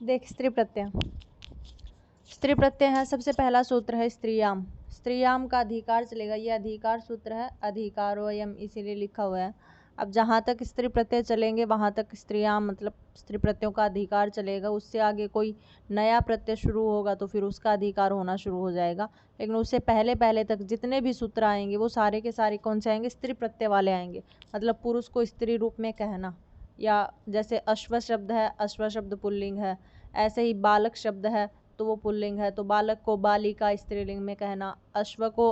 देख स्त्री प्रत्यय, स्त्री प्रत्यय है। सबसे पहला सूत्र है स्त्रीयाम। स्त्रीयाम का अधिकार चलेगा, ये अधिकार सूत्र है, अधिकारोयम इसीलिए लिखा हुआ है। अब जहाँ तक स्त्री प्रत्यय चलेंगे वहाँ तक स्त्रीयाम मतलब स्त्री प्रत्ययों का अधिकार चलेगा। उससे आगे कोई नया प्रत्यय शुरू होगा तो फिर उसका अधिकार होना शुरू हो जाएगा। लेकिन उससे पहले पहले तक जितने भी सूत्र आएंगे वो सारे के सारे कौन से आएंगे? स्त्री प्रत्यय वाले आएंगे। मतलब पुरुष को स्त्री रूप में कहना, या जैसे अश्व शब्द है, अश्व शब्द पुल्लिंग है। ऐसे ही बालक शब्द है तो वो पुल्लिंग है, तो बालक को बालिका स्त्रीलिंग में कहना, अश्व को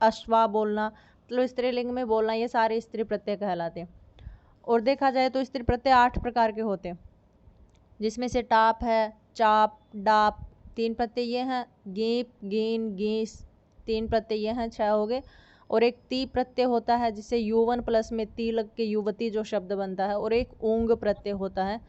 अश्वा बोलना मतलब स्त्रीलिंग में बोलना, ये सारे स्त्री प्रत्यय कहलाते हैं। और देखा जाए तो स्त्री प्रत्यय 8 प्रकार के होते हैं, जिसमें से टाप है, चाप, डाप 3 प्रत्यय ये हैं, गीप, गीन, गीस 3 प्रत्यय ये हैं, 6 हो गए। और एक ती प्रत्यय होता है जिससे युवन प्लस में ती लग के युवती जो शब्द बनता है, और एक ऊंग प्रत्यय होता है।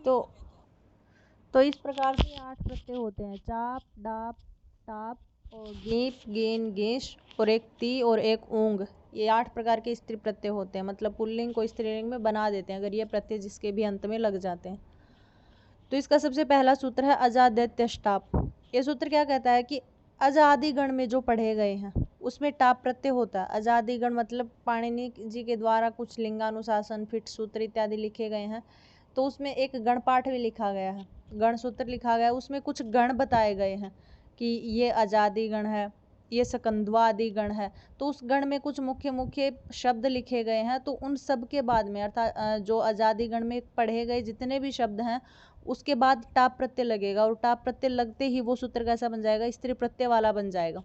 तो इस प्रकार से 8 प्रत्यय होते हैं, चाप, डाप, टाप और गीप, गीन, गीश और एक ती और एक ऊंग। ये 8 प्रकार के स्त्री प्रत्यय होते हैं। मतलब पुल्लिंग को स्त्रीलिंग में बना देते हैं अगर ये प्रत्यय जिसके भी अंत में लग जाते हैं। तो इसका सबसे पहला सूत्र है अजाद्यष्टाप। ये सूत्र क्या कहता है कि अजादि गण में जो पढ़े गए हैं उसमें टाप प्रत्यय होता है। अजादि गण मतलब पाणिनि जी के द्वारा कुछ लिंगानुशासन, फिट सूत्र इत्यादि लिखे गए हैं, तो उसमें एक गण पाठ भी लिखा गया है, गण सूत्र लिखा गया है। उसमें कुछ गण बताए गए हैं कि ये अजादि गण है, ये सकंद्वादि गण है। तो उस गण में कुछ मुख्य मुख्य शब्द लिखे गए हैं, तो उन सब के बाद में अर्थात जो अजादि गण में पढ़े गए जितने भी शब्द हैं उसके बाद टाप प्रत्यय लगेगा, और टाप प्रत्यय लगते ही वो सूत्र कैसा बन जाएगा? स्त्री प्रत्यय वाला बन जाएगा।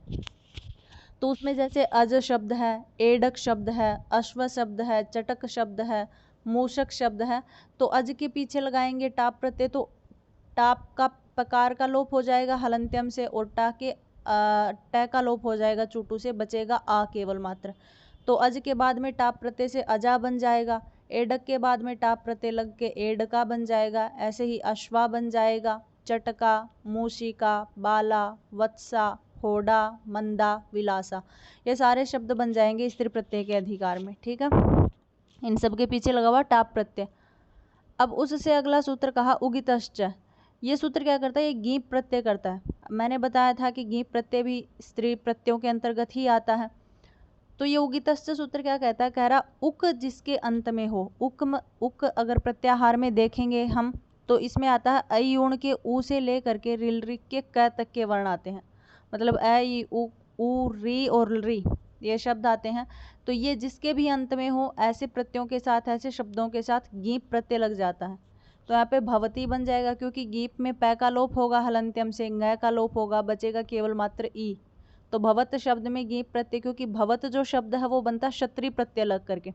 तो उसमें जैसे अज शब्द है, एडक शब्द है, अश्व शब्द है, चटक शब्द है, मूषक शब्द है, तो अज के पीछे लगाएंगे टाप प्रत्यय, तो टाप का पकार का लोप हो जाएगा हलंत्यम से, और टा के ट का लोप हो जाएगा चूटू से, बचेगा आ केवल मात्र। तो अज के बाद में टाप प्रत्यय से अजा बन जाएगा, एडक के बाद में टाप प्रत्यय लग के एडका बन जाएगा, ऐसे ही अश्वा बन जाएगा, चटका, मूषिका, बाला, वत्सा, होडा, मंदा, विलासा, ये सारे शब्द बन जाएंगे स्त्री प्रत्यय के अधिकार में। ठीक है, इन सब के पीछे लगा हुआ टाप प्रत्यय। अब उससे अगला सूत्र कहा उगितश्च। ये सूत्र क्या करता है? ये गीप प्रत्यय करता है। मैंने बताया था कि गीप प्रत्यय भी स्त्री प्रत्ययों के अंतर्गत ही आता है। तो ये उगितश्च सूत्र क्या कहता है? कह रहा उक जिसके अंत में हो, उक अगर प्रत्याहार में देखेंगे हम तो इसमें आता है अयुण के ऊ से लेकर के रिल रि के क तक के वर्ण आते हैं। मतलब अ, उ, री और री ये शब्द आते हैं। तो ये जिसके भी अंत में हो ऐसे प्रत्ययों के साथ, ऐसे शब्दों के साथ गीप प्रत्यय लग जाता है। तो यहाँ पे भवती बन जाएगा, क्योंकि गीप में पै का लोप होगा हलंत्यम से, ङ का लोप होगा, बचेगा केवल मात्र ई। तो भवत शब्द में गीप प्रत्यय, क्योंकि भवत जो शब्द है वो बनता है क्षत्रिय प्रत्यय लग करके,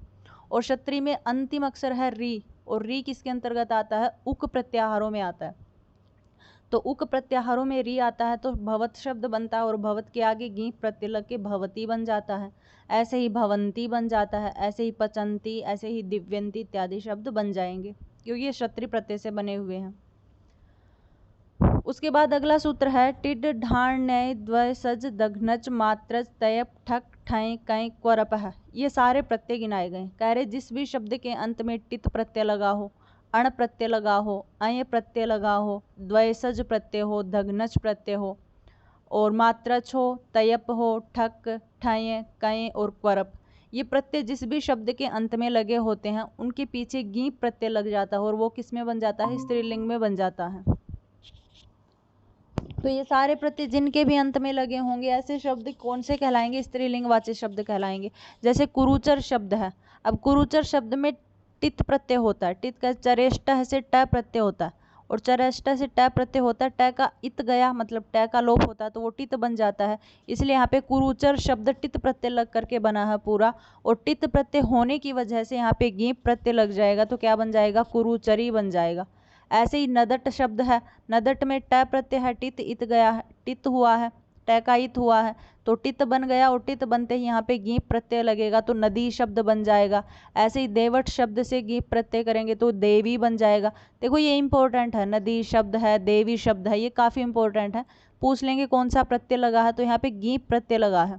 और क्षत्रिय में अंतिम अक्षर है री, और री किसके अंतर्गत आता है? उक प्रत्याहारों में आता है। तो उक प्रत्याहारों में री आता है तो भवत शब्द बनता है, और भवत के आगे गीप प्रत्यय लग के भवती बन जाता है। ऐसे ही भवंती बन जाता है, ऐसे ही पचंती, ऐसे ही दिव्यंती इत्यादि शब्द बन जाएंगे, क्योंकि ये क्षत्रिय प्रत्यय से बने हुए हैं। उसके बाद अगला सूत्र है टिड ढाण नय द्वय सज दघनच मात्रच तयप ठक ठय कय क्वरपह। ये सारे प्रत्यय गिनाए गए। कह रहे जिस भी शब्द के अंत में टित प्रत्यय लगा हो, अण प्रत्यय लगा हो, अय प्रत्यय लगा हो, द्वयसज प्रत्यय हो, दघनच प्रत्यय हो, और मात्रच हो, तयप हो, ठक, ठय, कय और क्वरप, ये प्रत्यय जिस भी शब्द के अंत में लगे होते हैं उनके पीछे गीप प्रत्यय लग जाता है, और वो किस में बन जाता है? स्त्रीलिंग में बन जाता है। तो ये सारे प्रत्यय जिनके भी अंत में लगे होंगे ऐसे शब्द कौन से कहलाएंगे? स्त्रीलिंग वाच्य शब्द कहलाएंगे। जैसे कुरुचर शब्द है। अब कुरुचर शब्द में टित प्रत्यय होता है। टित का चरेष्ट से ट प्रत्यय होता है, और चरेष्ट से ट प्रत्यय होता है। ट का इत गया मतलब ट का लोप होता है तो वो टित बन जाता है। इसलिए यहाँ पे कुरुचर शब्द टित प्रत्यय लग करके बना है पूरा, और टित प्रत्यय होने की वजह से यहाँ पे गीप प्रत्यय लग जाएगा तो क्या बन जाएगा? कुरुचरी बन जाएगा। ऐसे ही नदट शब्द है। नदट में ट प्रत्यय है, टित इत गया है, टित हुआ है, ट का इत हुआ है तो टित बन गया, और टित बनते ही यहाँ पे गीप प्रत्यय लगेगा तो नदी शब्द बन जाएगा। ऐसे ही देवट शब्द से गीप प्रत्यय करेंगे तो देवी बन जाएगा। देखो ये इंपॉर्टेंट है, नदी शब्द है, देवी शब्द है, ये काफ़ी इंपॉर्टेंट है। पूछ लेंगे कौन सा प्रत्यय लगा है तो यहाँ पे गीप प्रत्यय लगा है।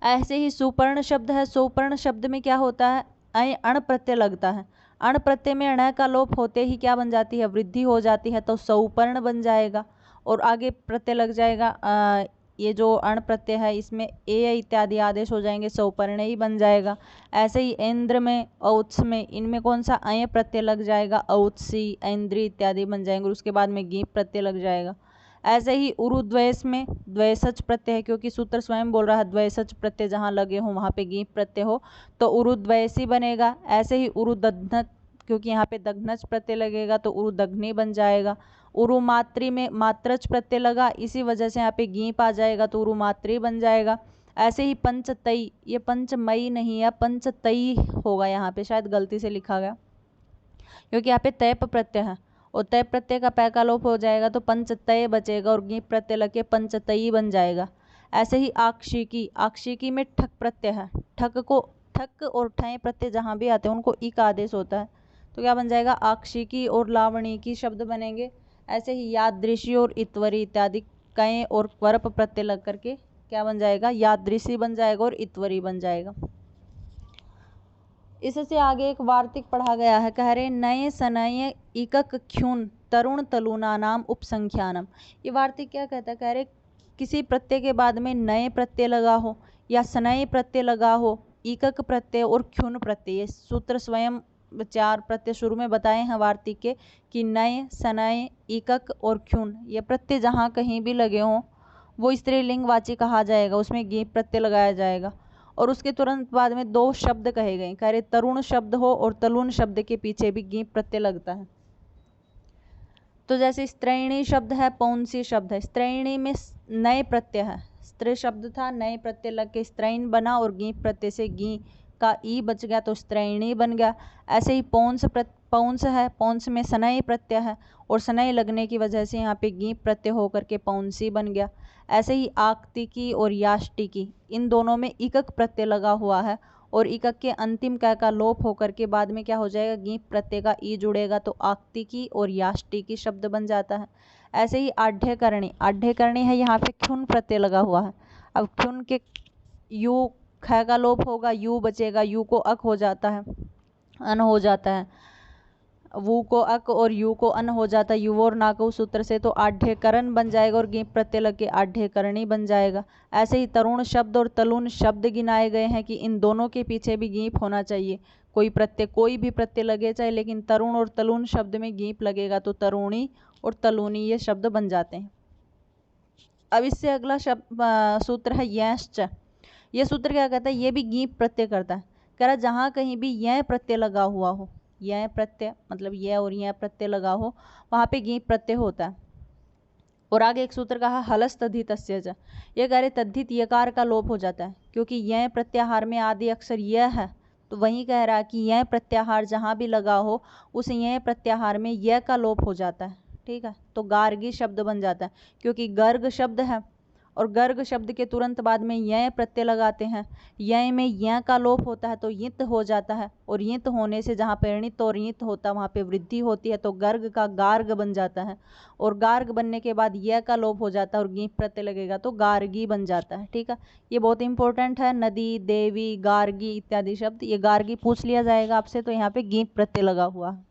ऐसे ही सुपर्ण शब्द है। सुपर्ण शब्द में क्या होता है? अय अण प्रत्यय लगता है। अण प्रत्यय में ण का लोप होते ही क्या बन जाती है, वृद्धि हो जाती है, तो सौपर्ण बन जाएगा। और आगे प्रत्यय लग जाएगा, ये जो अण प्रत्यय है इसमें ए इत्यादि आदेश हो जाएंगे, सौपर्ण ही बन जाएगा। ऐसे ही ऐन्द्र में, औत्स में, इनमें कौन सा अय प्रत्यय लग जाएगा, औत्सी, ऐन्द्री इत्यादि बन जाएंगे। उसके बाद में गीप प्रत्यय लग जाएगा। ऐसे ही उरुद्वयस में द्वयसच प्रत्यय है, क्योंकि सूत्र स्वयं बोल रहा है द्वयसच प्रत्यय जहाँ लगे हो वहाँ पे गीप प्रत्यय हो तो उरुद्वयसी बनेगा। ऐसे ही उरुदघ्नत, क्योंकि यहाँ पे दघ्नच प्रत्यय लगेगा तो उरुदघ्नी बन जाएगा। उरुमात्री में मात्रच प्रत्यय लगा, इसी वजह से यहाँ पे गीप आ जाएगा तो उरुमात्री बन जाएगा। ऐसे ही पंचतई, ये पंचमयी नहीं है, पंचतई होगा, यहाँ पे शायद गलती से लिखा गया, क्योंकि यहाँ पे तैप प्रत्यय है और तय प्रत्यय का पै का लोप हो जाएगा तो पंचतय बचेगा और गीप प्रत्यय लगे पंचतई बन जाएगा। ऐसे ही आक्षिकी, आक्षिकी में ठक प्रत्यय है, ठक और ठय प्रत्यय जहाँ भी आते हैं उनको ई का आदेश होता है, तो क्या बन जाएगा, आक्षिकी और लावणिकी शब्द बनेंगे। ऐसे ही यादृशी और इत्वरी इत्यादि कय और वर्प प्रत्यय लग करके क्या बन जाएगा, यादृशी बन जाएगा और इत्वरी बन जाएगा। इससे आगे एक वार्तिक पढ़ा गया है, कह रहे नए सनय इकक ख्यून तरुण तलुना नाम उपसंख्यानम। ये वार्तिक क्या कहता है, कह रहे किसी प्रत्यय के बाद में नए प्रत्यय लगा हो या सनय प्रत्यय लगा हो, इकक प्रत्यय और ख्यून प्रत्यय, ये सूत्र स्वयं 4 प्रत्यय शुरू में बताए हैं वार्तिक के कि नए, सनय, इकक और ख्यून, ये प्रत्यय जहाँ कहीं भी लगे हों वो स्त्रीलिंगवाची कहा जाएगा, उसमें गीप प्रत्यय लगाया जाएगा। और उसके तुरंत बाद में 2 शब्द कहे गए, कह रहे तरुण शब्द हो और तलुन शब्द के पीछे भी गीप प्रत्यय लगता है। तो जैसे स्त्रैणी शब्द है, पौंसी शब्द है, स्त्रैणी में नए प्रत्यय है, स्त्री शब्द था, नए प्रत्यय लग के स्त्रैण बना और गीप प्रत्यय से गी का ई बच गया तो स्त्रैणी बन गया। ऐसे ही पौंस है, पौंस में सनय प्रत्यय है और सनय लगने की वजह से यहाँ पे गीप प्रत्यय होकर के पौंसी बन गया। ऐसे ही आक्तिकी और याष्टिकी, इन दोनों में इकक प्रत्यय लगा हुआ है और इकक के अंतिम क का लोप होकर के बाद में क्या हो जाएगा, गीप प्रत्यय का ई जुड़ेगा तो आक्तिकी और याष्टिकी शब्द बन जाता है। ऐसे ही आढ़्यकरणी, आढ़्यकरणी है, यहाँ पे ख्युन प्रत्यय लगा हुआ है। अब ख्युन के यू ख का लोप होगा, यू बचेगा, यू को अक हो जाता है, अन हो जाता है, वू को अक और यू को अन हो जाता है, यू और ना को सूत्र से, तो आढ़्यकरण बन जाएगा और गीप प्रत्यय लग के आढ़्यकरणी बन जाएगा। ऐसे ही तरुण शब्द और तलुन शब्द गिनाए गए हैं कि इन दोनों के पीछे भी गीप होना चाहिए, कोई प्रत्यय, कोई भी प्रत्यय लगे चाहे, लेकिन तरुण और तलुन शब्द में गीप लगेगा तो तरुणी और तलुनी ये शब्द बन जाते हैं। अब इससे अगला शब्द सूत्र है यश्च। ये सूत्र क्या कहता है, ये भी गीप प्रत्यय करता है, कह रहा जहाँ कहीं भी यह प्रत्यय लगा हुआ हो, यह प्रत्यय मतलब यह और यह प्रत्यय लगा हो वहाँ पे गीप प्रत्यय होता है। और आगे एक सूत्र कहा हलस तद्धितस्य च, ये कह रहे तद्धित यकार का लोप हो जाता है, क्योंकि यह प्रत्याहार में आदि अक्षर यह है, तो वहीं कह रहा है कि यह प्रत्याहार जहाँ भी लगा हो उस यह प्रत्याहार में यह का लोप हो जाता है, ठीक है, तो गार्गी शब्द बन जाता है, क्योंकि गर्ग शब्द है और गर्ग शब्द के तुरंत बाद में यह प्रत्यय लगाते हैं, यह में यह का लोप होता है तो यित हो जाता है, और यित होने से जहाँ पे ऋणित और यित होता है वहाँ पे वृद्धि होती है, तो गर्ग का गार्ग बन जाता है, और गार्ग बनने के बाद यह का लोप हो जाता है और गीप प्रत्यय लगेगा तो गार्गी बन जाता है, ठीक है। ये बहुत इंपॉर्टेंट है, नदी, देवी, गार्गी इत्यादि शब्द, ये गार्गी पूछ लिया जाएगा आपसे, तो यहाँ पे गीप प्रत्यय लगा हुआ है।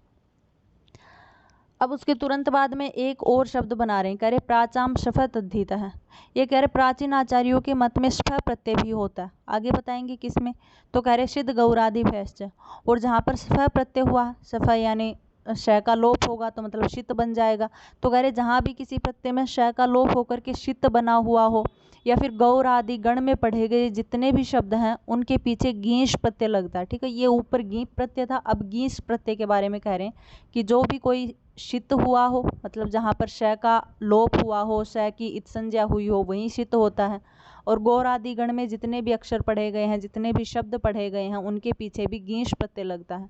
अब उसके तुरंत बाद में एक और शब्द बना रहे हैं, कह रहे प्राचाम शफ तद्धित है, ये कह रहे प्राचीन आचार्यों के मत में स्फ प्रत्यय भी होता है, आगे बताएंगे किसमें, तो कह रहे सिद्ध गौरादि भैश्च, और जहाँ पर स्फ प्रत्यय हुआ, सफ यानी श का लोप होगा तो मतलब शित बन जाएगा, तो कह रहे जहाँ भी किसी प्रत्यय में श का लोप होकर के शित बना हुआ हो या फिर गौर आदि गण में पढ़े गए जितने भी शब्द हैं उनके पीछे गींश प्रत्यय लगता है, ठीक है। ये ऊपर गीप प्रत्यय था, अब गींश प्रत्यय के बारे में कह रहे हैं कि जो भी कोई शित हुआ हो, मतलब जहाँ पर श का लोप हुआ हो, श की इत संज्ञा हुई हो वहीं शित होता है, और गौर आदि गण में जितने भी अक्षर पढ़े गए हैं, जितने भी शब्द पढ़े गए हैं उनके पीछे भी गींश प्रत्यय लगता है।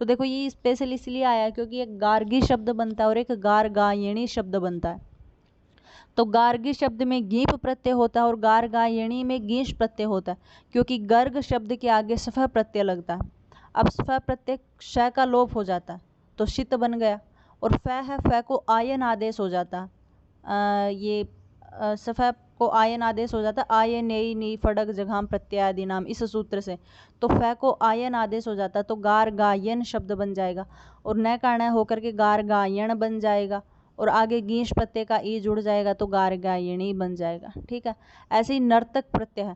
तो देखो ये स्पेशल इसलिए आया क्योंकि एक गार्गी शब्द बनता है और एक गार्गायणी शब्द बनता है, तो गार्गी शब्द में गीप प्रत्यय होता है और गार्गायणी में गींश प्रत्यय होता है, क्योंकि गर्ग शब्द के आगे सफ प्रत्यय लगता है। अब सफ प्रत्यय श का लोप हो जाता है तो शित बन गया, और फ है, फ को आयन आदेश हो जाता है, ये सफ को आयन आदेश हो जाता है, आयन नई नी फड़क जघाम प्रत्यादि नाम, इस सूत्र से। तो फै को आयन आदेश हो जाता है तो गार गायन शब्द बन जाएगा, और न का न होकर के गार गायन बन जाएगा, और आगे गीश प्रत्यय का ई जुड़ जाएगा तो गार गायणी बन जाएगा। ठीक है। ऐसे ही नर्तक प्रत्यय है,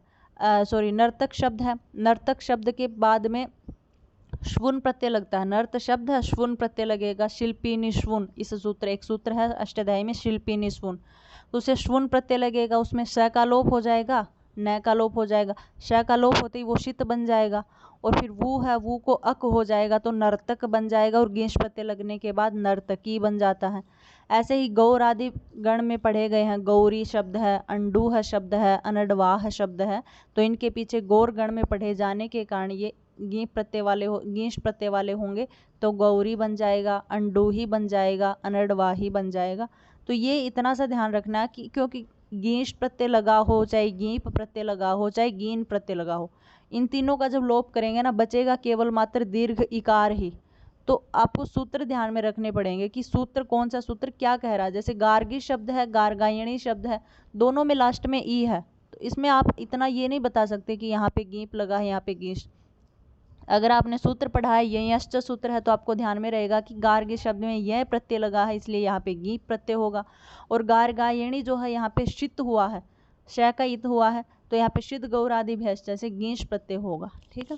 नर्तक शब्द है। नर्तक शब्द के बाद में श्वुन प्रत्यय लगता है। नर्त शब्द है, श्वुन प्रत्यय लगेगा। शिल्पी श्वुन, इस सूत्र, एक सूत्र है अष्टाध्यायी में, शिल्पी श्वुन, तो उसे श्वुन प्रत्यय लगेगा, उसमें स का लोप हो जाएगा, न का लोप हो जाएगा। श का लोप होते ही वो शित बन जाएगा, और फिर वो है, वो को अक हो जाएगा तो नर्तक बन जाएगा, और गेश प्रत्यय लगने के बाद नर्तकी बन जाता है। ऐसे ही गौर आदि गण में पढ़े गए हैं। गौरी शब्द है, अंडूह शब्द है, अनडवाह शब्द है, तो इनके पीछे गौर गण में पढ़े जाने के कारण ये गीप प्रत्यय वाले गीश प्रत्यय वाले होंगे, तो गौरी बन जाएगा, अंडूही बन जाएगा, अनडवाही बन जाएगा। तो ये इतना सा ध्यान रखना कि क्योंकि गीश प्रत्यय लगा हो, चाहे गीप प्रत्यय लगा हो, चाहे गीन प्रत्यय लगा हो, इन तीनों का जब लोप करेंगे ना, बचेगा केवल मात्र दीर्घ इकार ही। तो आपको सूत्र ध्यान में रखने पड़ेंगे कि सूत्र कौन सा सूत्र क्या कह रहा है। जैसे गार्गी शब्द है, गार्गायणी शब्द है, दोनों में लास्ट में ई है, तो इसमें आप इतना ये नहीं बता सकते कि यहाँ पे गीप लगा है, यहाँ पे गीश। अगर आपने सूत्र पढ़ा है, यह यश्च सूत्र है, तो आपको ध्यान में रहेगा कि गार्गी शब्द में यह प्रत्यय लगा है, इसलिए यहाँ पे गीप प्रत्यय होगा। और गार्गायणी जो है यहाँ पे शित हुआ है, श का इत हुआ है, तो यहाँ पे शिद गौर आदि भैंस जैसे गीश प्रत्यय होगा। ठीक है।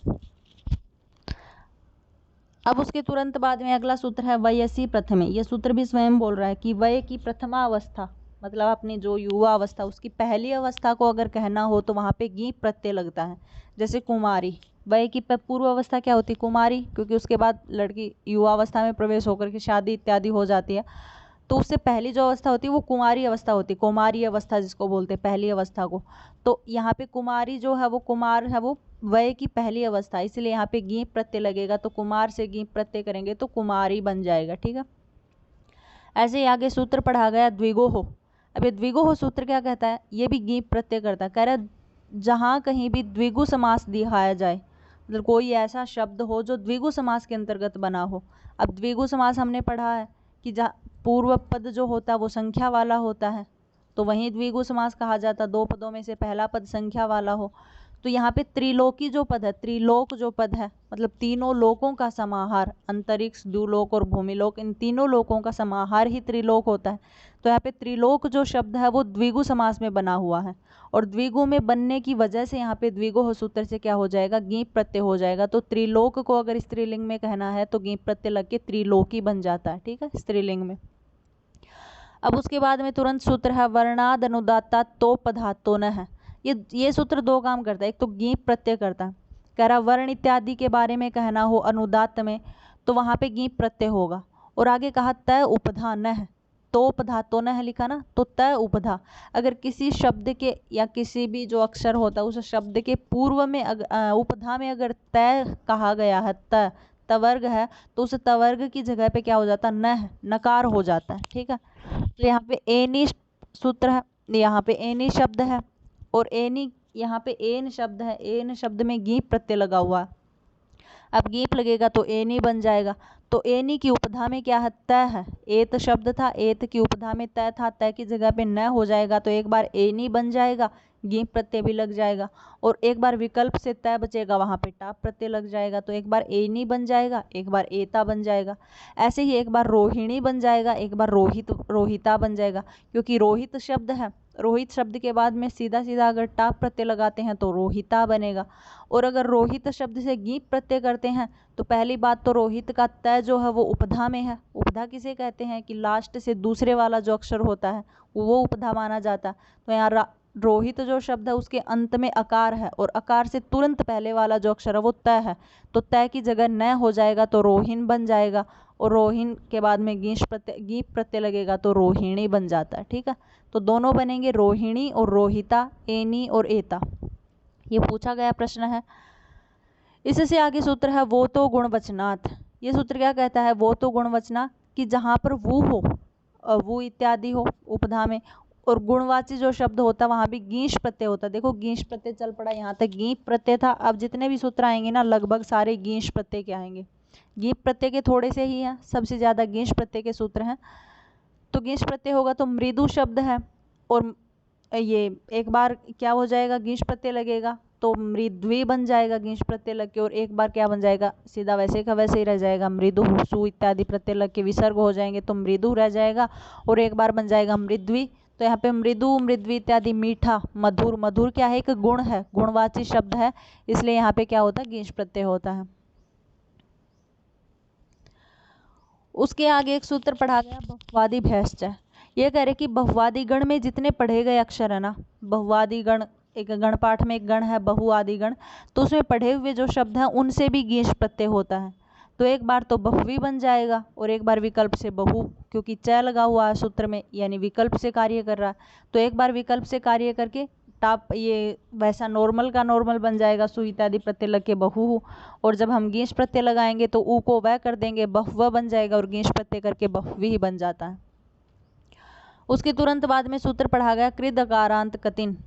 अब उसके तुरंत बाद में अगला सूत्र है वयसी प्रथमे। यह सूत्र भी स्वयं बोल रहा है कि वय की प्रथमा अवस्था, मतलब अपनी जो युवा अवस्था, उसकी पहली अवस्था को अगर कहना हो तो वहाँ पे गीप प्रत्यय लगता है। जैसे कुमारी, वय की पूर्व अवस्था क्या होती है? कुमारी, क्योंकि उसके बाद लड़की युवा अवस्था में प्रवेश होकर के शादी इत्यादि हो जाती है, तो उससे पहली जो अवस्था होती है वो कुमारी अवस्था होती है, कुमारी अवस्था जिसको बोलते हैं पहली अवस्था को। तो यहाँ पे कुमारी जो है वो कुमार है, वो वय की पहली अवस्था, इसलिए यहाँ पे गीप प्रत्यय लगेगा, तो कुमार से गीप प्रत्यय करेंगे तो कुमारी बन जाएगा। ठीक है। ऐसे ही आगे सूत्र पढ़ा गया द्विगोह। अब ये द्विगोह सूत्र क्या कहता है? ये भी गीप प्रत्यय करता है। कह रहा है जहाँ कहीं भी द्विगु समास दिखाया जाए, मतलब कोई ऐसा शब्द हो जो द्विगु समास के अंतर्गत बना हो। अब द्विगु समास हमने पढ़ा है कि जहाँ पूर्व पद जो होता है वो संख्या वाला होता है, तो वहीं द्विगु समास कहा जाता है, दो पदों में से पहला पद संख्या वाला हो। तो यहाँ पे त्रिलोकी जो पद है, त्रिलोक जो पद है, मतलब तीनों लोकों का समाहार, अंतरिक्ष, द्युलोक और भूमिलोक, इन तीनों लोकों का समाहार ही त्रिलोक होता है। तो यहाँ पे त्रिलोक जो शब्द है वो द्विगु समास में बना हुआ है, और द्विगु में बनने की वजह से यहाँ पे द्विगोह सूत्र से क्या हो जाएगा? गीप प्रत्यय हो जाएगा। तो त्रिलोक को अगर स्त्रीलिंग में कहना है तो गीप प्रत्यय लग के त्रिलोकी बन जाता है। ठीक है, स्त्रीलिंग में। अब उसके बाद में तुरंत सूत्र है वर्णाद अनुदाता तो पधातो न है। ये सूत्र दो काम करता है। एक तो गीप प्रत्यय करता है, कह रहा वर्ण इत्यादि के बारे में कहना हो अनुदात में तो वहाँ पे गीप प्रत्यय होगा। और आगे कहा तय उपधा न है, तो पधातो न है लिखा ना, तो तय उपधा, अगर किसी शब्द के या किसी भी जो अक्षर होता है उस शब्द के पूर्व में उपधा में अगर तय कहा गया है, तवर्ग है, तो उस तवर्ग की जगह पे क्या हो जाता है? न है, नकार हो जाता है। ठीक है। तो यहाँ पे एनी सूत्र है, यहाँ पे एनी शब्द है, और एनी यहाँ पे एन शब्द है, एन शब्द में गीप प्रत्यय लगा हुआ है। अब गीप लगेगा तो एनी बन जाएगा। तो एनी की उपधा में क्या है? तय है। एत शब्द था, एत की उपधा में तय था, तय की जगह पे न हो जाएगा, तो एक बार एनी बन जाएगा, गीप प्रत्यय भी लग जाएगा। और एक बार विकल्प से तय बचेगा, वहाँ पे टाप प्रत्यय लग जाएगा, तो एक बार एनी बन जाएगा, एक बार एता बन जाएगा। ऐसे ही एक बार रोहिणी बन जाएगा, एक बार रोहित रोहिता बन जाएगा, क्योंकि रोहित शब्द है, रोहित शब्द के बाद में सीधा सीधा अगर टाप प्रत्यय लगाते हैं तो रोहिता बनेगा। और अगर रोहित शब्द से गीप प्रत्यय करते हैं तो पहली बात तो रोहित का तय जो है वो उपधा में है। उपधा किसे कहते हैं? कि लास्ट से दूसरे वाला जो अक्षर होता है वो उपधा माना जाता है। तो यहाँ रोहित जो शब्द है उसके अंत में अकार है, और अकार से तुरंत पहले वाला जो अक्षर है वो तय है, तो तय की जगह न हो जाएगा तो रोहिन बन जाएगा, और रोहिन के बाद में गीप प्रत्यय लगेगा तो रोहिणी बन जाता है। ठीक है। तो दोनों बनेंगे रोहिणी और रोहिता, एनी और एता। ये पूछा गया प्रश्न है। इससे आगे सूत्र है वो तो गुणवचनात्। ये सूत्र क्या कहता है? वो तो गुणवचना, कि जहाँ पर वो हो, वो इत्यादि हो उपधा में, और गुणवाची जो शब्द होता है वहाँ भी गीश प्रत्यय होता है। देखो गीश प्रत्यय चल पड़ा, यहाँ तक गीप प्रत्यय था। अब जितने भी सूत्र आएंगे ना लगभग सारे गीश प्रत्यय के आएंगे। गीप प्रत्यय के थोड़े से ही हैं, सबसे ज़्यादा गीश प्रत्यय के सूत्र हैं। तो गीश प्रत्यय होगा तो मृदु शब्द है, और ये एक बार क्या हो जाएगा, गीश प्रत्यय लगेगा तो मृद्वी बन जाएगा गीश प्रत्यय लग के, और एक बार क्या बन जाएगा, सीधा वैसे का वैसे ही रह जाएगा, मृदु सु इत्यादि प्रत्यय लग के विसर्ग हो जाएंगे तो मृदु रह जाएगा, और एक बार बन जाएगा मृद्वी। तो यहाँ पे मृदु मृद्वी इत्यादि मीठा मधुर, मधुर क्या है, एक गुण है, गुणवाची शब्द है, इसलिए यहाँ पे क्या होता है, गीश प्रत्यय होता है। उसके आगे एक सूत्र पढ़ा गया बहुवादी भैश्च। ये कह रहे कि बहुवादी गण में जितने पढ़े गए अक्षर है ना, बहुवादी गण, एक गण पाठ में एक गण है बहुवादी गण, तो उसमें पढ़े हुए जो शब्द हैं उनसे भी गीश प्रत्यय होता है। तो एक बार तो बहुवी बन जाएगा और एक बार विकल्प से बहु, क्योंकि च लगा हुआ है सूत्र में, यानी विकल्प से कार्य कर रहा है, तो एक बार विकल्प से कार्य करके टाप ये वैसा नॉर्मल का नॉर्मल बन जाएगा, सु इत्यादि प्रत्यय लग के बहु, और जब हम गीश प्रत्यय लगाएंगे तो ऊ को वह कर देंगे, बहुव बन जाएगा, और गीश प्रत्यय करके बहुवी ही बन जाता है। उसके तुरंत बाद में सूत्र पढ़ा गया कृद अकारांत कतिन।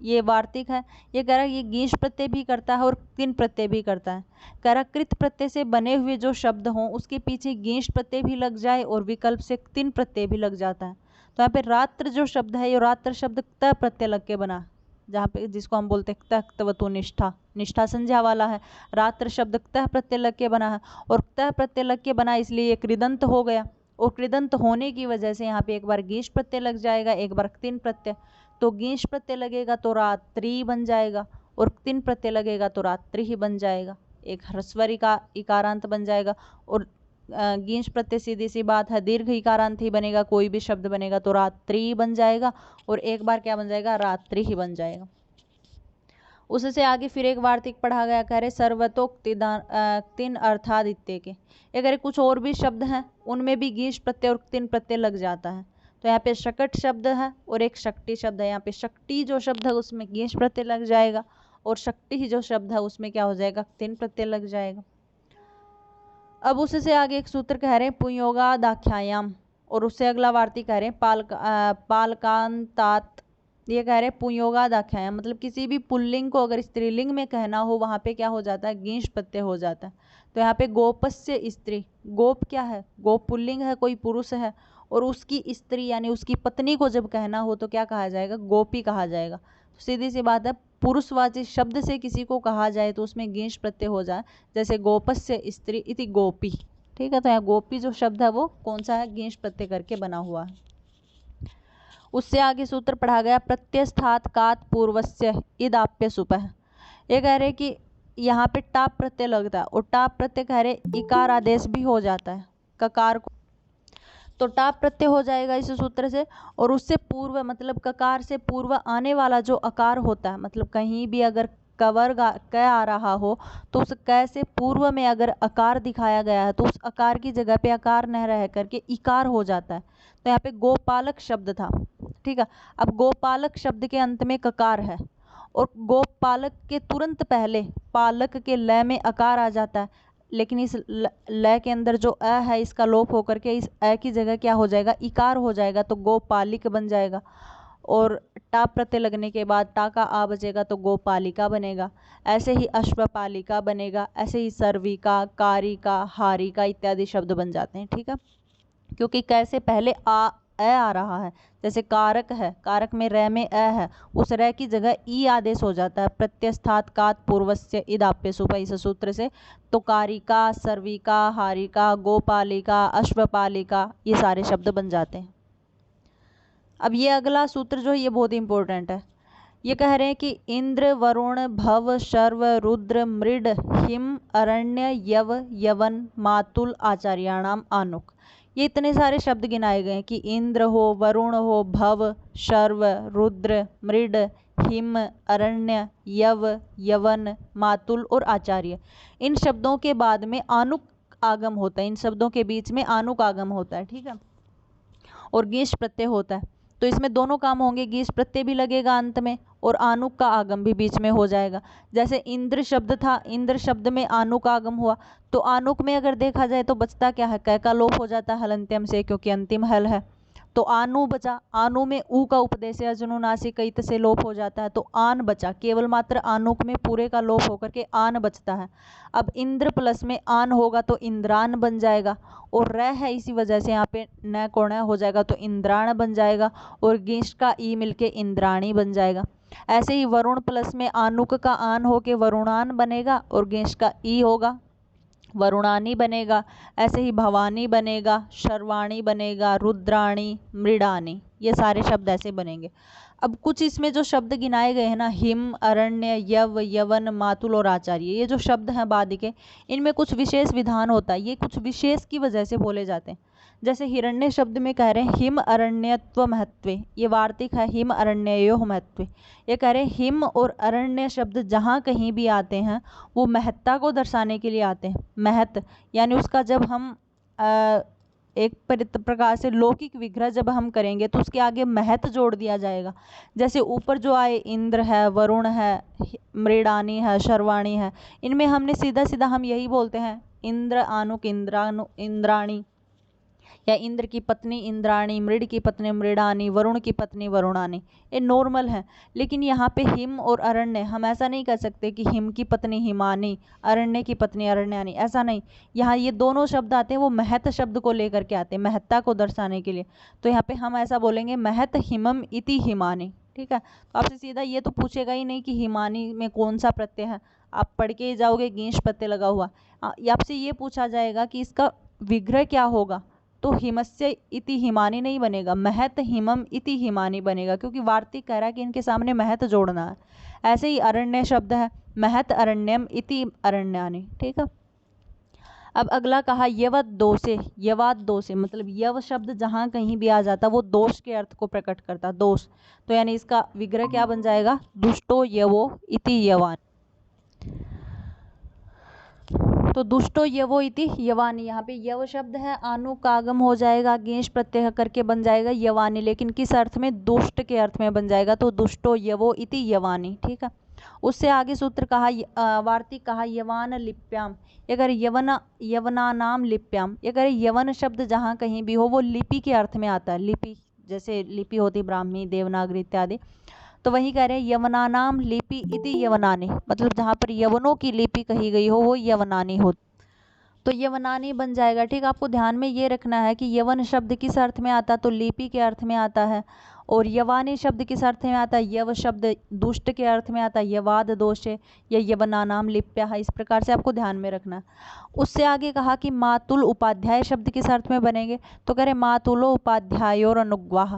ये वार्तिक है, ये कह रहा है ये गीश प्रत्यय भी करता है और तिन प्रत्यय भी करता है। कह रहा कृत प्रत्यय से बने हुए जो शब्द हों उसके पीछे गीश प्रत्यय भी लग जाए और विकल्प से तिन प्रत्यय भी लग जाता है। तो यहाँ पे रात्र जो शब्द है, ये रात्र शब्द त प्रत्यय लग के बना, जहाँ पे जिसको हम बोलते हैं तक्तवतु निष्ठा, निष्ठा संज्ञा वाला है, रात्र शब्द तह प्रत्यय लग के बना है, और तह प्रत्यय लग के बना इसलिए ये कृदंत हो गया, और कृदंत होने की वजह से यहाँ पे एक बार गीश प्रत्यय लग जाएगा, एक बार तिन प्रत्यय, तो गीश प्रत्यय लगेगा तो रात्रि बन जाएगा, और तिन प्रत्यय लगेगा तो रात्रि ही बन जाएगा, एक ह्रस्वर का इकारांत बन जाएगा, और गीश प्रत्यय सीधी सी बात है दीर्घ इकारांत ही बनेगा, कोई भी शब्द बनेगा तो रात्रि बन जाएगा, और एक बार क्या बन जाएगा, रात्रि ही बन जाएगा। उससे आगे फिर एक वार्तिक पढ़ा गया, कह रहे सर्वतोक्त तिन अर्थादित्य के। ये कह रहे कुछ और भी शब्द हैं उनमें भी गीश प्रत्यय और तिन प्रत्यय लग जाता है। तो यहाँ पे शकट शब्द है और एक शक्ति शब्द है, यहाँ पे शक्ति जो शब्द है उसमें गीश प्रत्यय लग जाएगा, और शक्ति जो शब्द है उसमें क्या हो जाएगा, तिन प्रत्यय लग जाएगा। अब उससे आगे एक सूत्र कह रहे हैं पुंयोगादाख्यायाम, और उससे अगला वार्तिक कह रहे हैं पालकांतात। ये कह रहे हैं पुंयोगादाख्यायाम, मतलब किसी भी पुल्लिंग को अगर स्त्रीलिंग में कहना हो वहाँ पे क्या हो जाता है, गीश प्रत्यय हो जाता है। तो यहाँ पे गोपस्य स्त्री, गोप क्या है, गोप पुल्लिंग है, कोई पुरुष है, और उसकी स्त्री यानी उसकी पत्नी को जब कहना हो तो क्या कहा जाएगा, गोपी कहा जाएगा। तो सीधी सी बात है, पुरुषवाची शब्द से किसी को कहा जाए तो उसमें गीश प्रत्यय हो जाए, जैसे गोपस्य स्त्री इति गोपी, ठीक है। तो यहाँ गोपी जो शब्द है वो कौन सा है, गीश प्रत्यय करके बना हुआ है। उससे आगे सूत्र पढ़ा गया प्रत्यस्थात कात पूर्वस्य इदाप्य सुपह। ये कह रहे कि यहाँ पे टाप प्रत्यय लगता है, और टाप प्रत्यय कह रहे इकार आदेश भी हो जाता है ककार को, तो टाप प्रत्यय हो जाएगा इस सूत्र से। और उससे पूर्व मतलब ककार से पूर्व आने वाला जो अकार होता है, मतलब कहीं भी अगर कवर क आ रहा हो तो उस क से पूर्व में अगर अकार दिखाया गया है तो उस अकार की जगह पे अकार न रह करके इकार हो जाता है। तो यहाँ पे गोपालक शब्द था, ठीक है। अब गोपालक शब्द के अंत में ककार है, और गोपालक के तुरंत पहले पालक के ल में अकार आ जाता है, लेकिन इस ल के अंदर जो अ है इसका लोप होकर के इस अ की जगह क्या हो जाएगा, इकार हो जाएगा, तो गोपालिक बन जाएगा। और टा प्रत्यय लगने के बाद टा का आ बचेगा तो गोपालिका बनेगा। ऐसे ही अश्वपालिका बनेगा, ऐसे ही सर्विका, कारिका, हारिका इत्यादि शब्द बन जाते हैं, ठीक है। क्योंकि कैसे पहले आ रहा है, जैसे कारक है, कारक में र में अ है, उस र की जगह ई आदेश हो जाता है प्रत्यस्थात कात पूर्वस्य इदाप्य सुपह इस सूत्र से। तो कारिका, सर्विका, हारिका, गोपालिका, अश्वपालिका ये सारे शब्द बन जाते हैं। अब ये अगला सूत्र जो है ये बहुत इंपॉर्टेंट है। ये कह रहे हैं कि इंद्र, वरुण, भव, शर्व, रुद्र, मृड, हिम, अरण्य, यव, यवन, मातुल, आचार्याणाम, आनुक। ये इतने सारे शब्द गिनाए गए हैं कि इंद्र हो, वरुण हो, भव, शर्व, रुद्र, मृड, हिम, अरण्य, यव, यवन, मातुल और आचार्य। इन शब्दों के बाद में आनुक आगम होता है, इन शब्दों के बीच में आनुक आगम होता है, ठीक है, और गीश प्रत्यय होता है। तो इसमें दोनों काम होंगे, गीश प्रत्यय भी लगेगा अंत में और आनुक का आगम भी बीच में हो जाएगा। जैसे इंद्र शब्द था, इंद्र शब्द में आनुक आगम हुआ, तो आनुक में अगर देखा जाए तो बचता क्या है, क का लोप हो जाता है हलंत्यम से, क्योंकि अंतिम हल है। तो आनु बचा, आनु में ऊ का उपदेश है, अजनुनासिक कईत से लोप हो जाता है, तो आन बचा, केवल मात्र आनुक में पूरे का लोप होकर के आन बचता है। अब इंद्र प्लस में आन होगा तो इंद्रान बन जाएगा, और रह है इसी वजह से यहाँ पे न कोण हो जाएगा तो इंद्राण बन जाएगा, और गिश का ई मिलके इंद्राणी बन जाएगा। ऐसे ही वरुण प्लस में आनुक का आन होके वरुणान बनेगा, और गिश का ई होगा वरुणानी बनेगा। ऐसे ही भवानी बनेगा, शर्वाणी बनेगा, रुद्राणी, मृडानी, ये सारे शब्द ऐसे बनेंगे। अब कुछ इसमें जो शब्द गिनाए गए हैं ना, हिम, अरण्य, यव, यवन, मातुल और आचार्य, ये जो शब्द हैं बाद के, इनमें कुछ विशेष विधान होता है, ये कुछ विशेष की वजह से बोले जाते हैं। जैसे हिरण्य शब्द में कह रहे हैं हिम अरण्यत्व महत्वे, ये वार्तिक है हिम अरण्ययो महत्वे। ये कह रहे हैं हिम और अरण्य शब्द जहाँ कहीं भी आते हैं वो महत्ता को दर्शाने के लिए आते हैं। महत यानी उसका जब हम एक प्रकार से लौकिक विग्रह जब हम करेंगे तो उसके आगे महत जोड़ दिया जाएगा। जैसे ऊपर जो आए इंद्र है, वरुण है, मृडानी है, शर्वाणी है, इनमें हमने सीधा सीधा हम यही बोलते हैं इंद्र आनुक इंद्राणी, या इंद्र की पत्नी इंद्राणी, मृड की पत्नी मृडानी, वरुण की पत्नी वरुणानी, ये नॉर्मल है। लेकिन यहाँ पे हिम और अरण्य हम ऐसा नहीं कह सकते कि हिम की पत्नी हिमानी, अरण्य की पत्नी अरण्यानी, ऐसा नहीं। यहाँ ये दोनों शब्द आते हैं वो महत शब्द को लेकर के आते हैं, महत्ता को दर्शाने के लिए। तो यहाँ पे हम ऐसा बोलेंगे महत हिमम इति हिमानी, ठीक है। तो आपसे सीधा ये तो पूछेगा ही नहीं कि हिमानी में कौन सा प्रत्यय है, आप पढ़ के ही जाओगे गींश प्रत्यय लगा हुआ। आपसे ये पूछा जाएगा कि इसका विग्रह क्या होगा, तो हिमस्य इति हिमानी नहीं बनेगा, महत हिमम इति हिमानी बनेगा, क्योंकि वार्तिक कह रहा है कि इनके सामने महत जोड़ना है। ऐसे ही अरण्य शब्द है महत अरण्यम इति अरण्यानि, ठीक है। अब अगला कहा यवत दोषे, यवात दोषे, मतलब यव शब्द जहाँ कहीं भी आ जाता वो दोष के अर्थ को प्रकट करता, दोष। तो यानी इसका विग्रह क्या बन जाएगा, दुष्टो यवो इति यवान। तो दुष्टो यवो इति यवानी, यहाँ पे यव शब्द है, आनु का आगम हो जाएगा, गेश प्रत्यय करके बन जाएगा यवानी, लेकिन किस अर्थ में, दुष्ट के अर्थ में बन जाएगा, तो दुष्टो यवो इति यवानी, ठीक है। उससे आगे सूत्र कहा वार्तिक कहा यवान लिप्याम, ये कह रहे यवना नाम लिप्याम, ये कह रहे यवन शब्द जहाँ कहीं भी हो वो लिपि के अर्थ में आता है। लिपि जैसे लिपि होती ब्राह्मी, देवनागरी इत्यादि, तो वही कह रहे हैं यवना नाम लिपि इति यवनानी, मतलब जहाँ पर यवनों की लिपि कही गई हो वो यवनानी हो, तो यवनानी बन जाएगा, ठीक। आपको ध्यान में ये रखना है कि यवन शब्द किस अर्थ में आता है, तो लिपि के अर्थ में आता है, और यवानी शब्द किस अर्थ में आता है, यव शब्द दुष्ट के अर्थ में आता है, यवाद दोष है या यवना नाम लिप्या है, इस प्रकार से आपको ध्यान में रखना है। उससे आगे कहा कि मातुल उपाध्याय शब्द किस अर्थ में बनेंगे, तो कह रहे मातुलो उपाध्यायोर अनुग्वाह,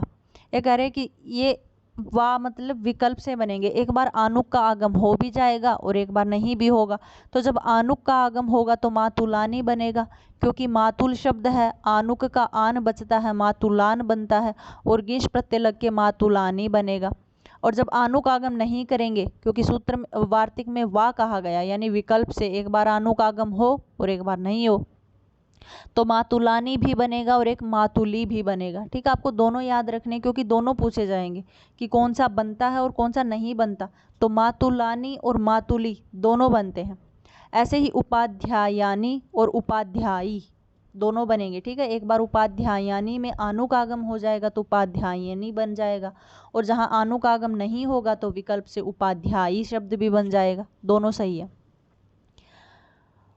ये कह रहे कि ये वाह मतलब विकल्प से बनेंगे, एक बार आनुक का आगम हो भी जाएगा और एक बार नहीं भी होगा। तो जब आनुक का आगम होगा तो मातुलानी बनेगा, क्योंकि मातुल शब्द है, आनुक का आन बचता है, मातुलान बनता है, और गिश प्रत्यय लग के मातुलानी बनेगा। और जब आनुक आगम नहीं करेंगे, क्योंकि सूत्र में वार्तिक में वाह कहा गया, यानी विकल्प से एक बार आनुक आगम हो और एक बार नहीं हो, तो मातुलानी भी बनेगा और एक मातुली भी बनेगा, ठीक है। आपको दोनों याद रखने, क्योंकि दोनों पूछे जाएंगे कि कौन सा बनता है और कौन सा नहीं बनता, तो मातुलानी और मातुली दोनों बनते हैं। ऐसे ही उपाध्यायानी और उपाध्यायी दोनों बनेंगे, ठीक है। एक बार उपाध्यायानी में आनुक आगम हो जाएगा तो उपाध्यायनी बन जाएगा, और जहाँ आनुक आगम नहीं होगा तो विकल्प से उपाध्यायी शब्द भी बन जाएगा, दोनों सही है।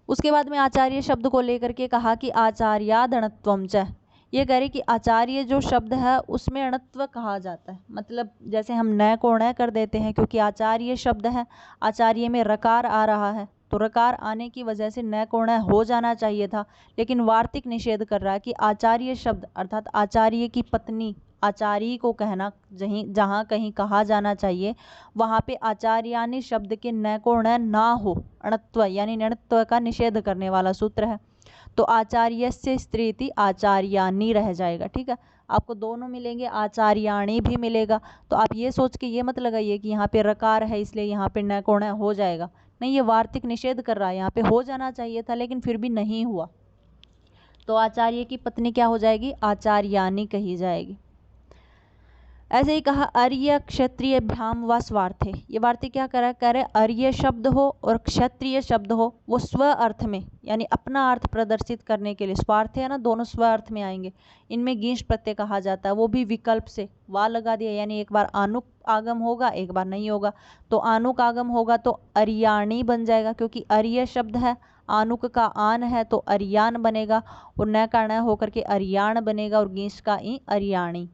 उसके बाद में आचार्य शब्द को लेकर के कहा कि आचार्याद अणत्वम च, ये कह रहे कि आचार्य जो शब्द है उसमें अणत्व कहा जाता है, मतलब जैसे हम न को न कर देते हैं, क्योंकि आचार्य शब्द है, आचार्य में रकार आ रहा है, तो रकार आने की वजह से न को न हो जाना चाहिए था, लेकिन वार्तिक निषेध कर रहा है कि आचार्य शब्द अर्थात आचार्य की पत्नी आचार्य को कहना जहाँ कहीं कहा जाना चाहिए वहाँ पे आचार्यानि शब्द के न को न ना हो, अणत्व यानी णत्व का निषेध करने वाला सूत्र है। तो आचार्यस्य स्त्रीति आचार्यानि रह जाएगा, ठीक है। आपको दोनों मिलेंगे, आचार्याणी भी मिलेगा। तो आप ये सोच के ये मत लगाइए कि यहाँ पे रकार है इसलिए यहाँ पे न को न हो जाएगा, नहीं, ये वार्तिक निषेध कर रहा है, यहाँ पे हो जाना चाहिए था लेकिन फिर भी नहीं हुआ, तो आचार्य की पत्नी क्या हो जाएगी, आचार्यानी कही जाएगी। ऐसे ही कहा अर्य क्षत्रिय भ्याम व स्वार्थे। ये वार्ते क्या कह रहे अर्य शब्द हो और क्षत्रिय शब्द हो, वो स्व अर्थ में यानी अपना अर्थ प्रदर्शित करने के लिए, स्वार्थ है ना, दोनों स्व अर्थ में आएंगे। इनमें गींश प्रत्यय कहा जाता है, वो भी विकल्प से वा लगा दिया, यानी एक बार आनुक आगम होगा एक बार नहीं होगा। तो आनुक आगम होगा तो अर्याणी बन जाएगा, क्योंकि अर्य शब्द है, आनुक का आन है तो अर्यान बनेगा, और न का न होकर के अर्याण बनेगा, और गींश का ई अर्याणी।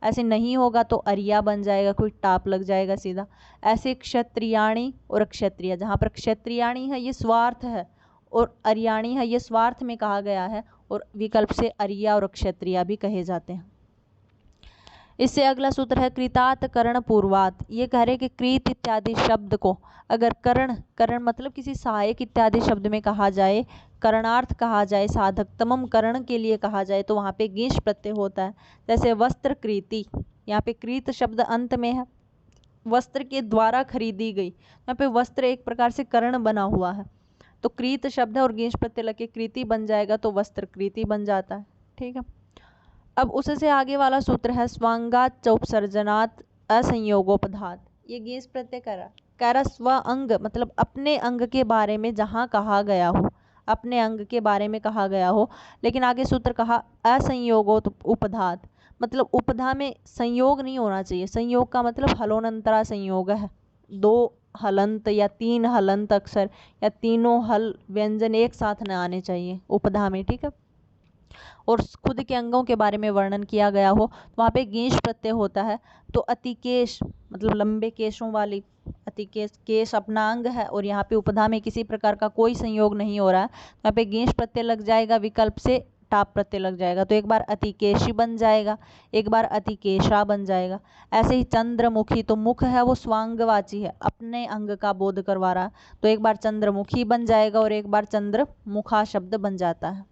ऐसे नहीं होगा तो अर्या बन जाएगा, कोई टाप लग जाएगा सीधा। ऐसे क्षत्रियाणी और क्षत्रिय, जहाँ पर क्षत्रियाणी है ये स्वार्थ है और अर्याणी है ये स्वार्थ में कहा गया है, और विकल्प से अर्या और क्षत्रिया भी कहे जाते हैं। इससे अगला सूत्र है कृतात करण पूर्वात। ये कह रहे कि कृत इत्यादि शब्द को अगर करण मतलब किसी सहायक इत्यादि शब्द में कहा जाए, करणार्थ कहा जाए, साधकतमम करण के लिए कहा जाए, तो वहाँ पे गीश प्रत्यय होता है। जैसे वस्त्र कृति, यहाँ पे कृत शब्द अंत में है, वस्त्र के द्वारा खरीदी गई, यहाँ पे वस्त्र एक प्रकार से करण बना हुआ है, तो कृत शब्द है और गीश प्रत्यय लगे कृति बन जाएगा, तो वस्त्र कृति बन जाता है। ठीक है, अब उससे आगे वाला सूत्र है स्वांगात चौपसर्जनात् असंयोगोपधात। ये गीस प्रत्यय कह रहा स्व अंग मतलब अपने अंग के बारे में जहाँ कहा गया हो, अपने अंग के बारे में कहा गया हो, लेकिन आगे सूत्र कहा असंयोगोपधात, मतलब उपधा में संयोग नहीं होना चाहिए। संयोग का मतलब हलोनंतरा संयोग है, दो हलंत या तीन हलंत अक्षर या तीनों हल व्यंजन एक साथ न आने चाहिए उपधा में। ठीक है, और खुद के अंगों के बारे में वर्णन किया गया हो तो वहाँ पे गीश प्रत्यय होता है। तो अतिकेश मतलब लंबे केशों वाली, अतिकेश केश अपना अंग है और यहाँ पे उपधा में किसी प्रकार का कोई संयोग नहीं हो रहा है, तो यहाँ पे गीश प्रत्यय लग जाएगा, विकल्प से टाप प्रत्यय लग जाएगा, तो एक बार अतिकेशी बन जाएगा, एक बार अतिकेशा बन जाएगा। ऐसे ही चंद्रमुखी, तो मुख है वो स्वांगवाची है, अपने अंग का बोध करवा रहा, तो एक बार चंद्रमुखी बन जाएगा और एक बार चंद्रमुखा शब्द बन जाता है।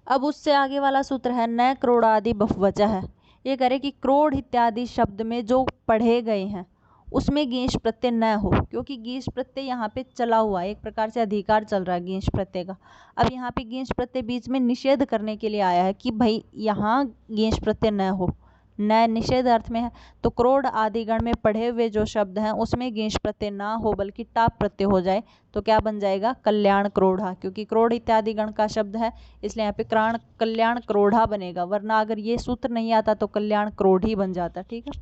अब उससे आगे वाला सूत्र है न क्रोड़ादि बहुवचन है। ये कह रहे कि क्रोड़ इत्यादि शब्द में जो पढ़े गए हैं उसमें गीश प्रत्यय न हो, क्योंकि गीश प्रत्यय यहाँ पे चला हुआ है, एक प्रकार से अधिकार चल रहा है गीश प्रत्यय का। अब यहाँ पे गीश प्रत्यय बीच में निषेध करने के लिए आया है कि भाई यहाँ गीश प्रत्यय न हो, न निषेध अर्थ में है। तो क्रोड़ आदि गण में पढ़े हुए जो शब्द हैं उसमें गीश प्रत्यय ना हो बल्कि टाप प्रत्यय हो जाए, तो क्या बन जाएगा कल्याण क्रोढ़ा, क्योंकि क्रोड़ इत्यादि गण का शब्द है इसलिए यहाँ पे कल्याण क्रोढ़ा बनेगा, वरना अगर ये सूत्र नहीं आता तो कल्याण क्रोढ़ी बन जाता। ठीक है,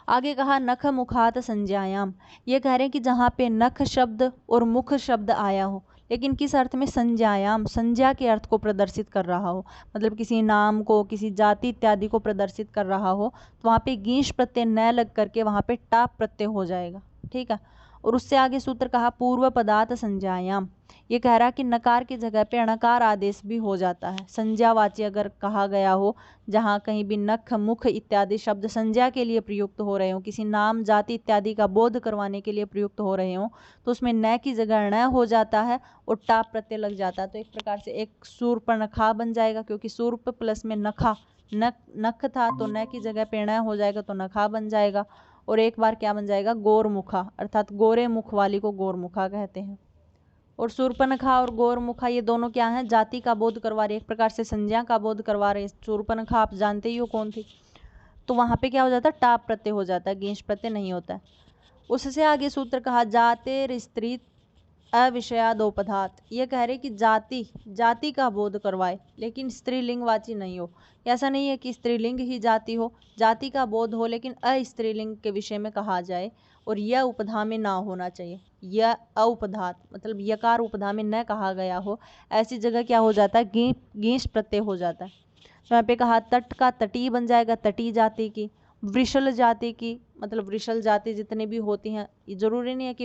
आगे कहा नख मुखात संज्ञायाम। ये कह रहे हैं कि जहाँ पे नख शब्द और मुख शब्द आया हो, लेकिन किस अर्थ में, संज्ञायाम, संज्ञा के अर्थ को प्रदर्शित कर रहा हो, मतलब किसी नाम को किसी जाति इत्यादि को प्रदर्शित कर रहा हो, तो वहाँ पे गीश प्रत्यय न लग करके वहाँ पे टाप प्रत्यय हो जाएगा। ठीक है, और उससे आगे सूत्र कहा पूर्व पदार्थ संज्ञायाम। ये कह रहा है कि नकार की जगह पे अणकार आदेश भी हो जाता है, संज्ञावाची अगर कहा गया हो, जहाँ कहीं भी नख मुख इत्यादि शब्द संज्ञा के लिए प्रयुक्त हो रहे हो, किसी नाम जाति इत्यादि का बोध करवाने के लिए प्रयुक्त हो रहे हो, तो उसमें न की जगह न हो जाता है और टाप प्रत्यय लग जाता है। तो एक प्रकार से एक सूर्पनखा बन जाएगा, क्योंकि सूर्प प्लस में नखा, नख था तो न की जगह पे न हो जाएगा तो नखा बन जाएगा, और एक बार क्या बन जाएगा गोरमुखा, अर्थात गोरे मुख वाली को गोरमुखा कहते हैं। और शूर्पणखा और गोरमुखा ये दोनों क्या हैं, जाति का बोध करवा रहे, एक प्रकार से संज्ञा का बोध करवा रहे। शूर्पणखा आप जानते ही हो कौन थी, तो वहाँ पे क्या हो जाता है टाप प्रत्यय हो जाता है, गीश प्रत्यय नहीं होता है। उससे आगे सूत्र कहा जातेर स्त्री अविषयादोपधात। ये कह रहे कि जाति का बोध करवाए लेकिन स्त्रीलिंगवाची नहीं हो। ऐसा नहीं है कि स्त्रीलिंग ही जाति हो, जाति का बोध हो लेकिन अस्त्रीलिंग के विषय में कहा जाए, और यह उपधा में ना होना चाहिए, यह औपधात मतलब यकार उपधा में न कहा गया हो, ऐसी जगह क्या हो जाता है गीश प्रत्यय हो जाता है। तो यहाँ पे कहा तट का तटी बन जाएगा, तटी जाति की, वृषल जाति की, मतलब वृषल जाति जितने भी होती हैं, जरूरी नहीं है कि